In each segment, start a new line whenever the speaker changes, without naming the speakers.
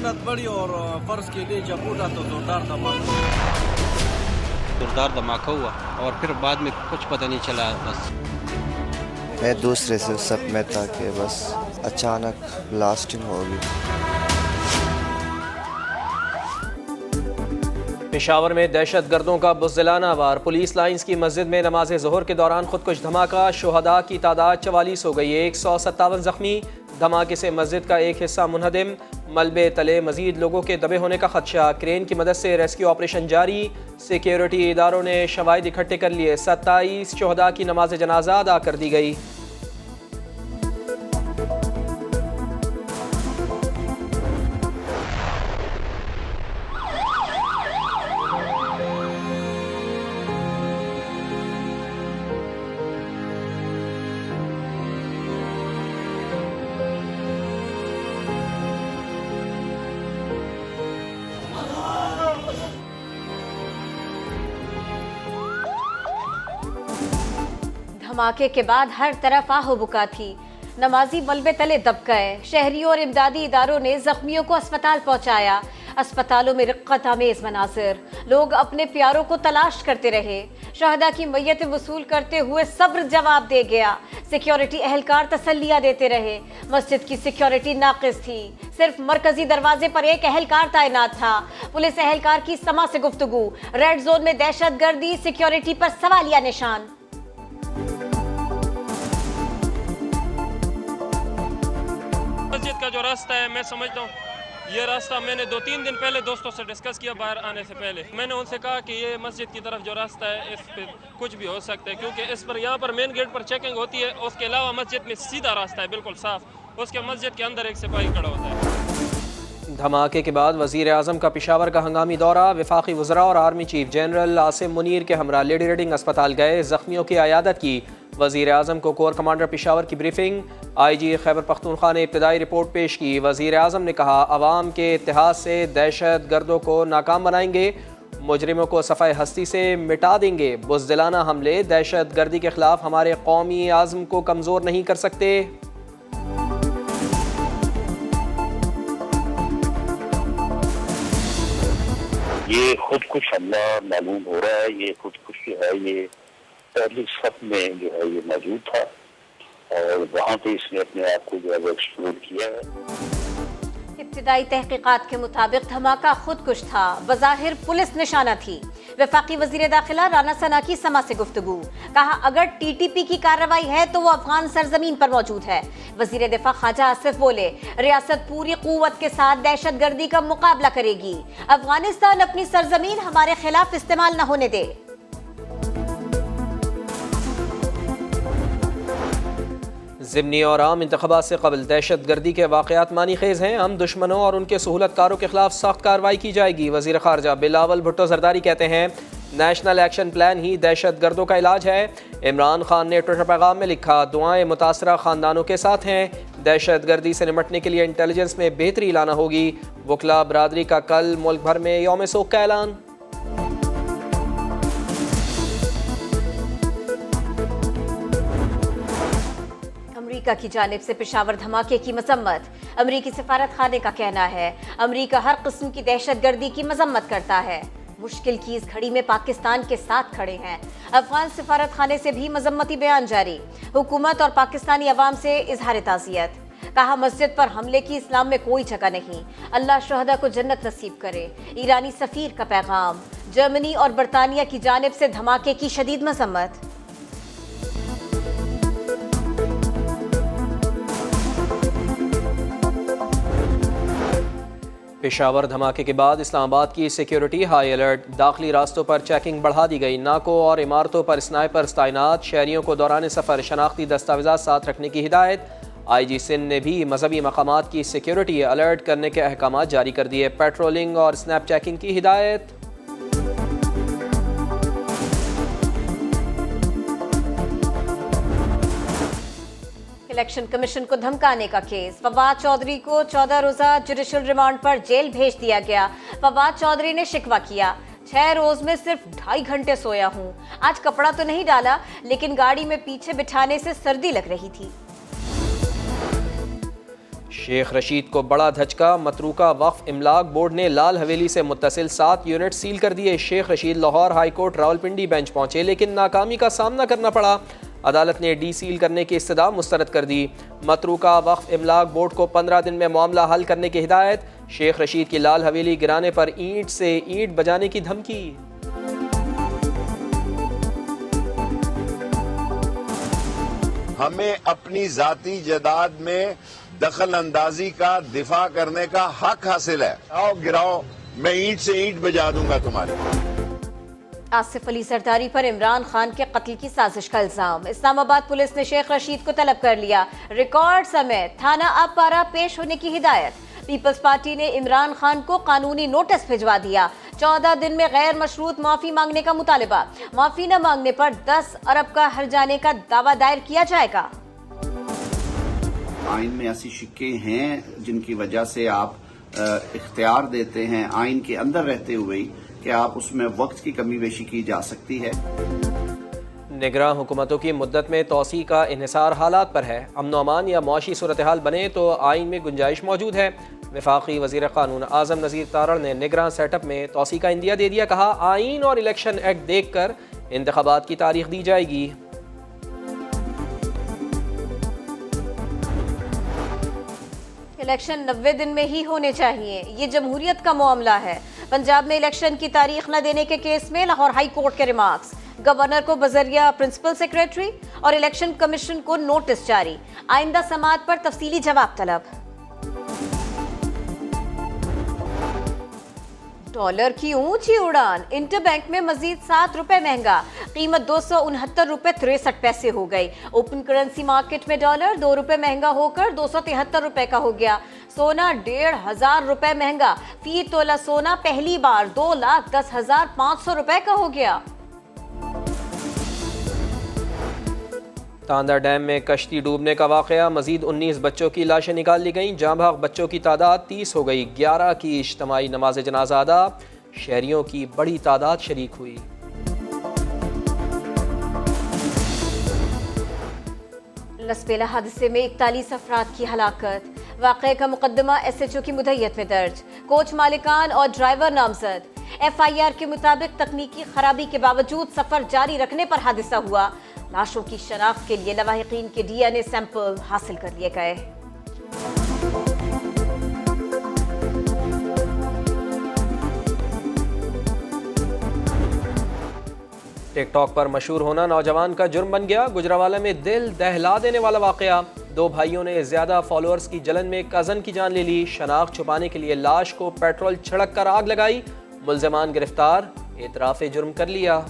मेहनत बढ़ी और फर्ज के लिए जब उठा तो
जोरदार धमाका हुआ और फिर बाद में कुछ पता नहीं चला। बस
मैं दूसरे से सब में था कि बस अचानक ब्लास्टिंग होगी।
पेशावर में दहशत गर्दों का बुज़दिलाना वार, पुलिस लाइंस की मस्जिद में नमाज ज़ोहर के दौरान खुदकुश धमाका, शुहदा की तादाद 44 हो गई, 157 जख्मी। धमाके से मस्जिद का एक हिस्सा मुनहदिम, मलबे तले मजीद लोगों के दबे होने का खदशा। क्रेन की मदद से रेस्क्यू ऑपरेशन जारी, सिक्योरिटी इदारों ने शवाहिद इकट्ठे कर लिए। 27 शुहदा की नमाज जनाजा अदा कर दी गई।
धमाके के बाद हर तरफ आहो बुका थी, नमाजी मलबे तले दब गए। शहरियों और इमदादी इदारों ने जख्मियों को अस्पताल पहुंचाया। अस्पतालों में रिक्कत आमेज मनाजिर, लोग अपने प्यारों को तलाश करते रहे। शहदा की मैयत वसूल करते हुए सब्र जवाब दे गया। सिक्योरिटी एहलकार तसल्लियां देते रहे। मस्जिद की सिक्योरिटी नाकिस थी, सिर्फ मरकजी दरवाजे पर एक एहलकार तैनात था। पुलिस एहलकार की समा से गुफ्तगू, रेड जोन में दहशत गर्दी, सिक्योरिटी पर सवालिया निशान।
मस्जिद का जो रास्ता है, मैं समझता हूँ ये रास्ता मैंने 2-3 दिन पहले दोस्तों से डिस्कस किया बाहर आने से पहले। मैंने उनसे कहा कि ये मस्जिद की तरफ जो रास्ता है इस पर कुछ भी हो सकता है, क्योंकि इस पर यहाँ पर मेन गेट पर चेकिंग होती है। उसके अलावा मस्जिद में सीधा रास्ता है, बिल्कुल साफ। उसके मस्जिद के अंदर एक सिपाही खड़ा होता है।
धमाके के बाद वज़ीर आज़म का पेशावर का हंगामी दौरा, वफाकी वज़रा और army chief general Asim Munir के हमरा लेडी रीडिंग अस्पताल गए, जख्मियों की आयादत की। वज़ीर आज़म को कोर कमांडर पेशावर की ब्रीफिंग, IG खैबर पख्तूनख्वा ने इब्तदाई रिपोर्ट पेश की। वज़ीर आज़म ने कहा, अवाम के इत्तेहाद से दहशत गर्दों को नाकाम बनाएंगे, मुजरिमों को सफ़ाए हस्ती से मिटा देंगे। बुज़दिलाना हमले दहशत गर्दी के खिलाफ हमारे कौमी आज़म को कमज़ोर नहीं कर सकते।
ये खुदकुश हमला मालूम हो रहा है। ये खुदकुश जो है ये पहली सफ में जो है ये मौजूद था और वहाँ पे इसने अपने आप को जो है वो एक्सप्लोर किया है।
इब्तिदाई तहकीकात के मुताबिक धमाका खुदकुश था, बज़ाहिर पुलिस निशाना थी। वफाकी वज़ीर दाखिला राना सना की समा से गुफ्तगू, कहा अगर TTP की कार्रवाई है तो वो अफगान सरजमीन पर मौजूद है। वज़ीर दिफा ख्वाजा आसिफ बोले, रियासत पूरी कुव्वत के साथ दहशत गर्दी का मुकाबला करेगी। अफगानिस्तान अपनी सरजमीन हमारे खिलाफ इस्तेमाल न होने दे।
ज़िमनी और आम इंतख़ाबात से कबल दहशत गर्दी के वाक़यात मानी खेज़ हैं। हम दुश्मनों और उनके सहूलतकारों के खिलाफ सख्त कार्रवाई की जाएगी। वज़ीर ख़ारजा बिलावल भुट्टो ज़रदारी कहते हैं, नेशनल एक्शन प्लान ही दहशत गर्दों का इलाज है। इमरान खान ने ट्विटर पैगाम में लिखा, दुआएं मुतासरा ख़ानदानों के साथ हैं। दहशत गर्दी से निपटने के लिए इंटेलिजेंस में बेहतरी लाना होगी। वकला बरादरी का कल मुल्क भर में यौम शोक का ऐलान।
अमरीका की जानिब से पेशावर धमाके की मजम्मत। अमरीकी सफारत खाने का कहना है, अमरीका हर किस्म की दहशत गर्दी की मजम्मत करता है। मुश्किल की इस घड़ी में पाकिस्तान के साथ खड़े हैं। अफगान सफारत खाने से भी मजम्मती बयान जारी। हुकूमत और पाकिस्तानी अवाम से इजहार ताज़ियत। कहा, मस्जिद पर हमले की इस्लाम में कोई जगह नहीं। अल्लाह शहदा को जन्नत नसीब करे। ईरानी सफीर का पैगाम। जर्मनी और बरतानिया की जानिब से धमाके की शदीद मजम्मत।
पेशावर धमाके के बाद इस्लामाबाद की सिक्योरिटी हाई अलर्ट, दाखिली रास्तों पर चेकिंग बढ़ा दी गई। नाकों और इमारतों पर स्नाइपर्स तैनात। शहरियों को दौरान सफ़र शनाख्ती दस्तावेज़ात साथ रखने की हिदायत। IG सिंध ने भी मजहबी मकामात की सिक्योरिटी अलर्ट करने के अहकाम जारी कर दिए। पेट्रोलिंग और स्नैप चेकिंग की हिदायत।
इलेक्शन कमीशन को धमकाने का केस। फवाद चौधरी को 14 रोजा जुडिशल रिमांड पर जेल भेज दिया गया। फवाद चौधरी ने शिकवा किया, 6 रोज में सिर्फ 2.5 घंटे सोया हूँ। आज कपड़ा तो नहीं डाला, लेकिन गाड़ी में पीछे बिठाने से सर्दी लग रही थी।
शेख रशीद को बड़ा धचका, मतरूका वक्फ इमलाक बोर्ड ने लाल हवेली से मुत्तसिल 7 यूनिट सील कर दिए। Sheikh Rashid Lahore high court Rawalpindi bench पहुंचे लेकिन नाकामी का सामना करना पड़ा। अदालत ने डी सील करने की इस्तदा मुस्तरद कर दी। मतरूका वक्फ इमलाक बोर्ड को 15 दिन में मामला हल करने की हिदायत। शेख रशीद की लाल हवेली गिराने पर ईंट से ईंट बजाने की धमकी।
हमें अपनी जाती जायदाद में दखल अंदाजी का दिफा करने का हक हासिल है। आओ गिराओ, मैं ईंट से ईंट बजा दूंगा तुम्हारे।
आसिफ अली सरदारी पर इमरान खान के कत्ल की साजिश का इल्जाम। इस्लामाबाद पुलिस ने शेख रशीद को तलब कर लिया। रिकॉर्ड समेत थाना अपारा पेश होने की हिदायत। पीपल्स पार्टी ने इमरान खान को कानूनी नोटिस भिजवा दिया। 14 दिन में गैर मशरूत माफी मांगने का मुतालबा। माफी न मांगने पर 10 अरब का हर्जाने का दावा दायर किया जाएगा।
आइन में ऐसी शिक्के हैं जिनकी वजह से आप इख्तियार देते हैं आइन के अंदर रहते हुए कि आप उसमें वक्त की कमी बेशी की जा सकती है।
निगरां हुकूमतों की मुद्दत में तोसी का इन्हिसार हालात पर है। अमन अमान या मुआशी सूरत हाल बने तो आइन में गुंजाइश मौजूद है। वफाकी वज़ीर क़ानून आज़म नज़ीर तारड़ ने निगरां सेटअप में तोसी का इंदिया दे दिया। कहा आइन और इलेक्शन एक्ट देख कर इंतखाबात की तारीख दी जाएगी।
इलेक्शन 90 दिन में ही होने चाहिए, ये जमहूरियत का मामला है। पंजाब में इलेक्शन की तारीख न देने के केस में लाहौर हाई कोर्ट के रिमार्क्स। गवर्नर को बजरिया प्रिंसिपल सेक्रेटरी और इलेक्शन कमीशन को नोटिस जारी। आइंदा समाअत पर तफसीली जवाब तलब। डॉलर की ऊंची उड़ान। इंटरबैंक में मजीद 7 रुपए महंगा। कीमत 269 रुपए 63 पैसे हो गई। ओपन करेंसी मार्केट में डॉलर 2 रुपए महंगा होकर 273 रुपए का हो गया। सोना 1,500 रुपए महंगा। फी तोला सोना पहली बार 2,10,500 रुपए का हो गया।
तांदा डैम में कश्ती डूबने का वाकया। मजीद 19 बच्चों की लाशें निकाल ली गईं। जाँ भाग बच्चों की तादाद 30 हो गई। 11 की इज्तिमाई नमाज जनाजा अदा। शहरियों की बड़ी तादाद शरीक हुई।
लसबेला हादसे में 41 अफराद की हलाकत। वाक़े का मुकदमा SHO की मुद्दत में दर्ज। कोच मालिकान और ड्राइवर नामजद। FIR के मुताबिक तकनीकी खराबी के बावजूद सफर जारी रखने पर हादसा हुआ। लाशों की शनाख्त के लिए लवाहिकीन के DNA सैंपल हासिल कर लिए गए।
टिकटॉक पर मशहूर होना नौजवान का जुर्म बन गया। गुजरावाला में दिल दहला देने वाला वाकया। 2 भाइयों ने ज्यादा फॉलोअर्स की जलन में कजन की जान ले ली। शनाख्त छुपाने के लिए लाश को पेट्रोल छिड़क कर आग लगाई। मुल्जिमान गिरफ्तार, एतराफ़े जुर्म कर लिया।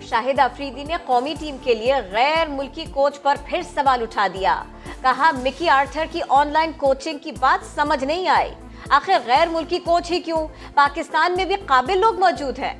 शाहिद अफरीदी ने कौमी टीम के लिए गैर मुल्की कोच पर फिर सवाल उठा दिया। कहा मिकी आर्थर की ऑनलाइन कोचिंग की बात समझ नहीं आई। आखिर गैर मुल्की कोच ही क्यों, पाकिस्तान में भी काबिल लोग मौजूद हैं।